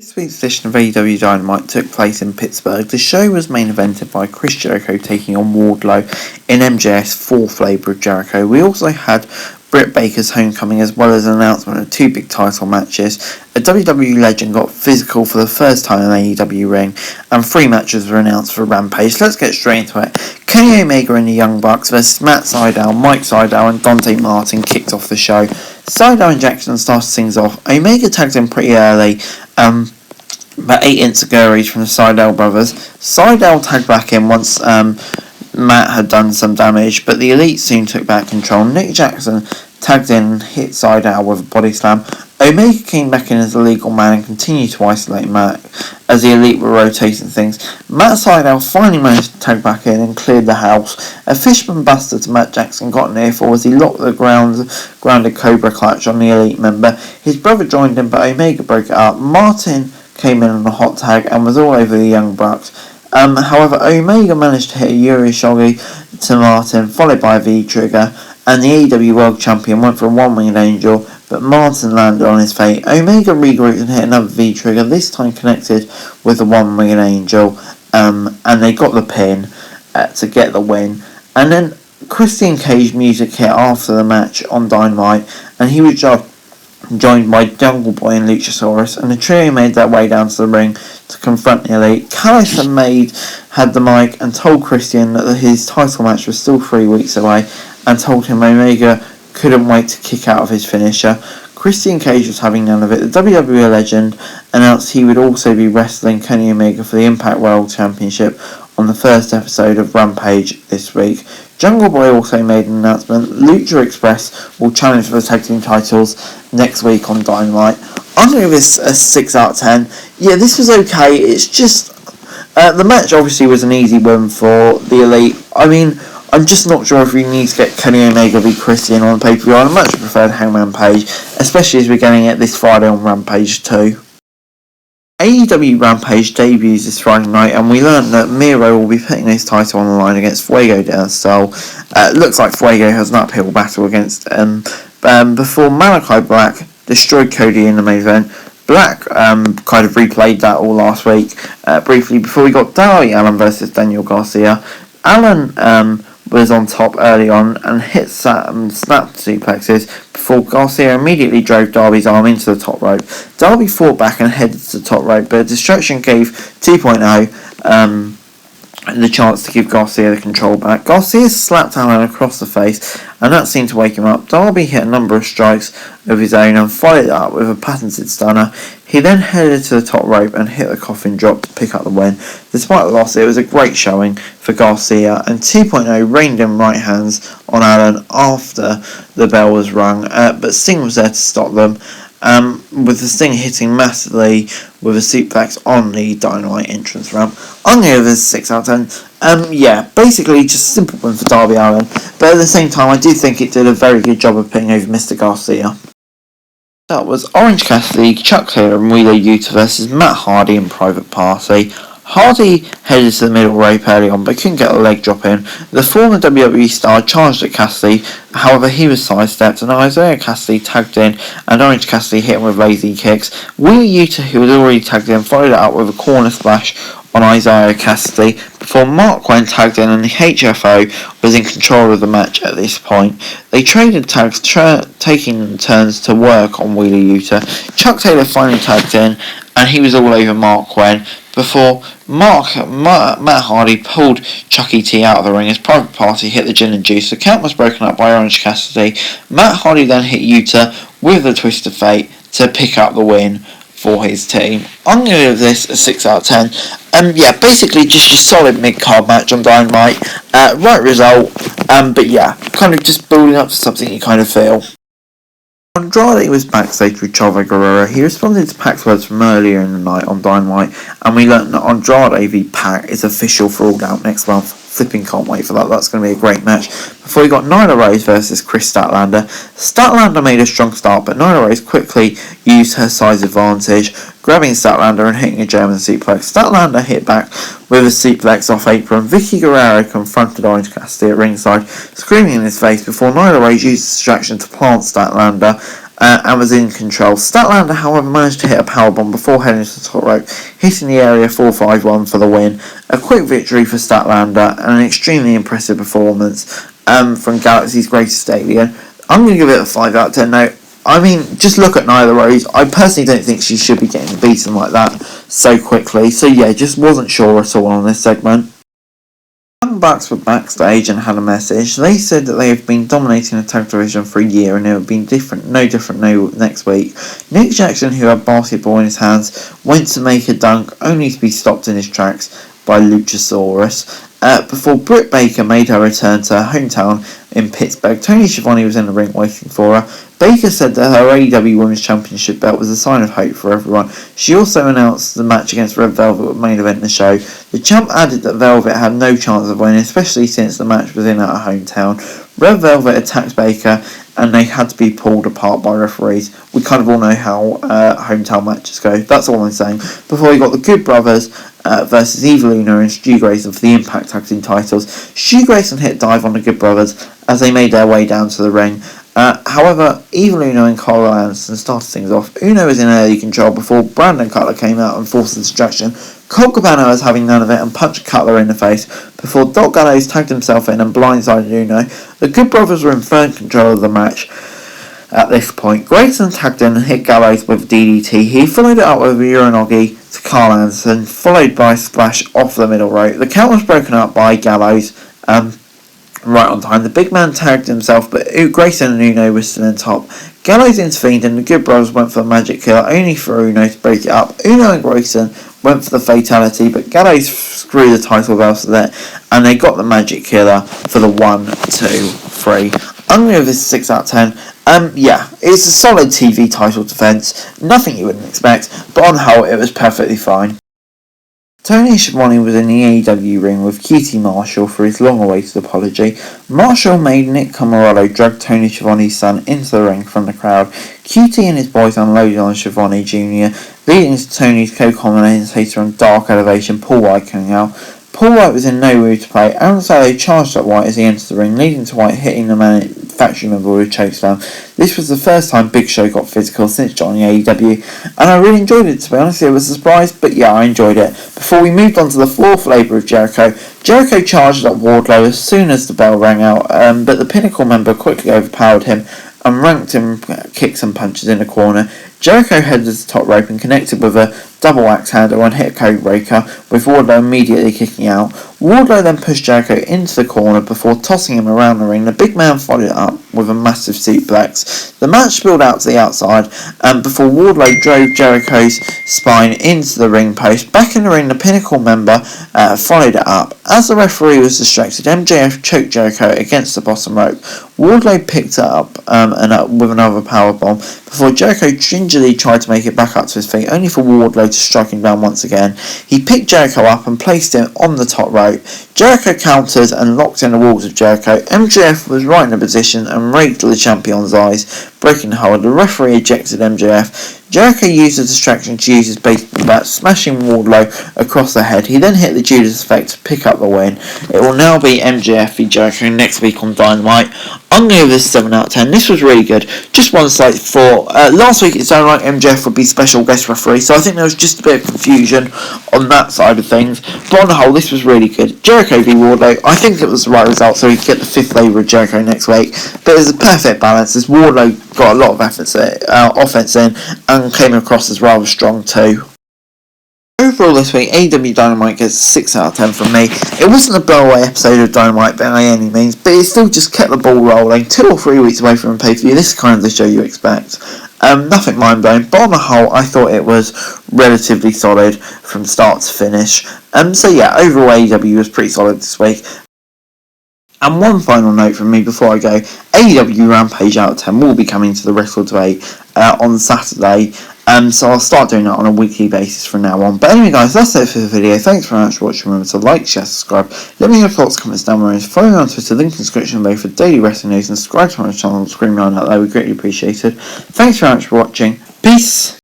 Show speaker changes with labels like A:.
A: This week's edition of AEW Dynamite took place in Pittsburgh. The show was main evented by Chris Jericho taking on Wardlow in MJF's fourth Flavor of Jericho. We also had Britt Baker's homecoming, as well as an announcement of two big title matches. A WWE legend got physical for the first time in an AEW ring, and 3 matches were announced for Rampage. Let's get straight into it. Kenny Omega and the Young Bucks versus Matt Sydal, Mike Sydal and Dante Martin kicked off the show. Sydal and Jackson started things off. Omega tagged in pretty early, about 8 insecurities from the Sydal brothers. Sydal tagged back in once Matt had done some damage, but the Elite soon took back control. Nick Jackson tagged in and hit Sydal with a body slam. Omega came back in as a legal man and continued to isolate Matt as the Elite were rotating things. Matt Sydal finally managed to tag back in and cleared the house. A Fishman Buster to Matt Jackson got an earful as he locked the grounded Cobra Clutch on the Elite member. His brother joined him, but Omega broke it up. Martin came in on a hot tag and was all over the Young Bucks. However, Omega managed to hit a Yuri Shogi to Martin, followed by a V-trigger, and the AEW World Champion went for a one-winged angel, but Martin landed on his fate. Omega regrouped and hit another V-trigger, this time connected with the one-winged angel, and they got the pin to get the win. And then Christian Cage music hit after the match on Dynamite, and he was joined by Jungle Boy and Luchasaurus, and the trio made their way down to the ring to confront the Elite. KRIS had the mic and told Christian that his title match was still 3 weeks away, and told him Omega couldn't wait to kick out of his finisher. Christian Cage was having none of it. The WWE legend announced he would also be wrestling Kenny Omega for the Impact World Championship on the first episode of Rampage this week. Jungle Boy also made an announcement. Lucha Express will challenge for the tag team titles next week on Dynamite. I'm going to give this a 6 out of 10. Yeah, this was okay. It's just the match obviously was an easy win for the Elite. I mean, I'm just not sure if we need to get Kenny Omega v Christian on pay-per-view. I much preferred Hangman Page, especially as we're getting it this Friday on Rampage 2. AEW Rampage debuts this Friday night, and we learned that Miro will be putting his title on the line against Fuego del Sol. Looks like Fuego has an uphill battle against before Malachi Black destroyed Cody in the main event. Black kind of replayed that all last week briefly before we got Darby Allin versus Daniel Garcia. Allin was on top early on and hit snap suplexes before Garcia immediately drove Darby's arm into the top rope. Darby fought back and headed to the top rope, but a distraction gave 2.0 the chance to give Garcia the control back. Garcia slapped Allin across the face, and that seemed to wake him up. Darby hit a number of strikes of his own and followed it up with a patented stunner. He then headed to the top rope and hit the coffin drop to pick up the win. Despite the loss, it was a great showing for Garcia, and 2.0 rained in right hands on Allin after the bell was rung, but Sting was there to stop them, with the Sting hitting massively with a suplex on the Dynamite entrance ramp. I'm going to give this 6 out of 10. Yeah, basically just a simple win for Darby Allin, but at the same time I do think it did a very good job of putting over Mr. Garcia. That was Orange Cassidy, Chuck Taylor and Wheeler Yuta versus Matt Hardy and Private Party. Hardy headed to the middle rope early on but couldn't get a leg drop in. The former WWE star charged at Cassidy, however he was sidestepped and Isaiah Cassidy tagged in and Orange Cassidy hit him with lazy kicks. Wheeler Yuta, who was already tagged in, followed it up with a corner splash on Isaiah Cassidy before Mark Quinn tagged in, and the HFO was in control of the match at this point. They traded tags, taking turns to work on Wheeler Yuta. Chuck Taylor finally tagged in and he was all over Mark Quinn before Matt Hardy pulled Chucky T out of the ring as Private Party hit the gin and juice. The count was broken up by Orange Cassidy. Matt Hardy then hit Yuta with the Twist of Fate to pick up the win for his team. I'm going to give this a 6 out of 10. Yeah, basically just your solid mid-card match on Dynamite. Right result, but yeah, kind of just building up to something you kind of feel. Andrade was backstage with Chavo Guerrero. He responded to Pac's words from earlier in the night on Dynamite, and we learnt that Andrade v Pac is official for All Out next month. Flipping can't wait for that. That's going to be a great match. Before we got Nyla Rose versus KRIS Statlander. Statlander made a strong start, but Nyla Rose quickly used her size advantage, grabbing Statlander and hitting a German suplex. Statlander hit back with a suplex off apron. Vicky Guerrero confronted Orange Cassidy at ringside, screaming in his face before Nyla Rose used distraction to plant Statlander. and was in control. Statlander, however, managed to hit a powerbomb before heading to the top rope, hitting the area 4-5-1 for the win. A quick victory for Statlander and an extremely impressive performance from Galaxy's greatest alien. I'm going to give it a 5 out of 10 now. I mean, just look at Nyla Rose. I personally don't think she should be getting beaten like that so quickly. So yeah, just wasn't sure at all on this segment. Young Bucks were backstage and had a message. They said that they have been dominating the tag division for a year and it would be no different next week. Nick Jackson, who had basketball in his hands, went to make a dunk, only to be stopped in his tracks by Luchasaurus. Before Britt Baker made her return to her hometown in Pittsburgh, Tony Schiavone was in the ring waiting for her. Baker said that her AEW Women's Championship belt was a sign of hope for everyone. She also announced the match against Red Velvet would main event the show. The champ added that Velvet had no chance of winning, especially since the match was in her hometown. Red Velvet attacked Baker and they had to be pulled apart by referees. We kind of all know how hometown matches go. That's all I'm saying. Before we got the Good Brothers versus Evil Uno and Stu Grayson for the Impact Tag Team titles. Stu Grayson hit a dive on the Good Brothers as they made their way down to the ring. However, Evil Uno and Carl Anderson started things off. Uno was in early control before Brandon Cutler came out and forced the distraction. Colt Cabana was having none of it and punched Cutler in the face before Doc Gallows tagged himself in and blindsided Uno. The Good Brothers were in firm control of the match at this point. Grayson tagged in and hit Gallows with DDT. He followed it up with a Uranagi to Carl Anderson, followed by a splash off the middle rope. The count was broken up by Gallows right on time. The big man tagged himself, but Grayson and Uno were still in top. Gallows intervened and the Good Brothers went for the Magic Killer, only for Uno to break it up. Uno and Grayson went for the Fatality, but Gallows screwed the title belts to that, and they got the Magic Killer for the 1, 2, 3. I'm going to give this 6 out of 10. Yeah, it's a solid TV title defense, nothing you wouldn't expect, but on the whole, it was perfectly fine. Tony Schiavone was in the AEW ring with QT Marshall for his long-awaited apology. Marshall made Nick Comorello drag Tony Schiavone's son into the ring from the crowd. QT and his boys unloaded on Schiavone Jr., leading to Tony's co-commentator on Dark Elevation, Paul White, coming out. Paul White was in no mood to play. Aaron Solo charged at White as he entered the ring, leading to White hitting the factory member with a chokeslam. This was the first time Big Show got physical since joining AEW, and I really enjoyed it, to be honest. It was a surprise, but yeah, I enjoyed it. Before we moved on to the fourth flavor of Jericho, Jericho charged at Wardlow as soon as the bell rang out, but the Pinnacle member quickly overpowered him and ranked him kicks and punches in the corner. Jericho headed to the top rope and connected with a double axe handle and hit a code breaker, with Wardlow immediately kicking out. Wardlow then pushed Jericho into the corner before tossing him around the ring. The big man followed it up with a massive suplex. The match spilled out to the outside before Wardlow drove Jericho's spine into the ring post. Back in the ring, the Pinnacle member followed it up. As the referee was distracted, MJF choked Jericho against the bottom rope. Wardlow picked it up with another powerbomb before Jericho gingerly tried to make it back up to his feet, only for Wardlow to strike him down once again. He picked Jericho up and placed him on the top rope. Jericho countered and locked in the walls of Jericho. MJF was right in the position and raked the champion's eyes, breaking the hold. The referee ejected MJF. Jericho used the distraction to use his baseball bat, smashing Wardlow across the head. He then hit the Judas effect to pick up the win. It will now be MJF v Jericho next week on Dynamite. I'm going to give this 7 out of 10. This was really good. Just one slight thought. Last week it sounded like MJF would be special guest referee, so I think there was just a bit of confusion on that side of things. But on the whole, this was really good. Jericho v Wardlow, I think it was the right result, so we could get the fifth flavor of Jericho next week. But it was a perfect balance, as Wardlow got a lot of offense in, and came across as rather strong too. Overall this week, AEW Dynamite gets a 6 out of 10 from me. It wasn't a blowaway episode of Dynamite by any means, but it still just kept the ball rolling. 2 or 3 weeks away from a pay-per-view, this is kind of the show you expect. Nothing mind-blowing, but on the whole, I thought it was relatively solid from start to finish. So yeah, overall AEW was pretty solid this week. And one final note from me before I go, AEW Rampage Out of 10 will be coming to the Wrestle Debate on Saturday, so I'll start doing that on a weekly basis from now on. But anyway guys, that's it for the video. Thanks very much for watching. Remember to like, share, subscribe. Let me know your thoughts, comments down below. Follow me on Twitter, link in the description below for daily wrestling news, and subscribe to my channel and screen me on that, that would be greatly appreciated. Thanks very much for watching. Peace!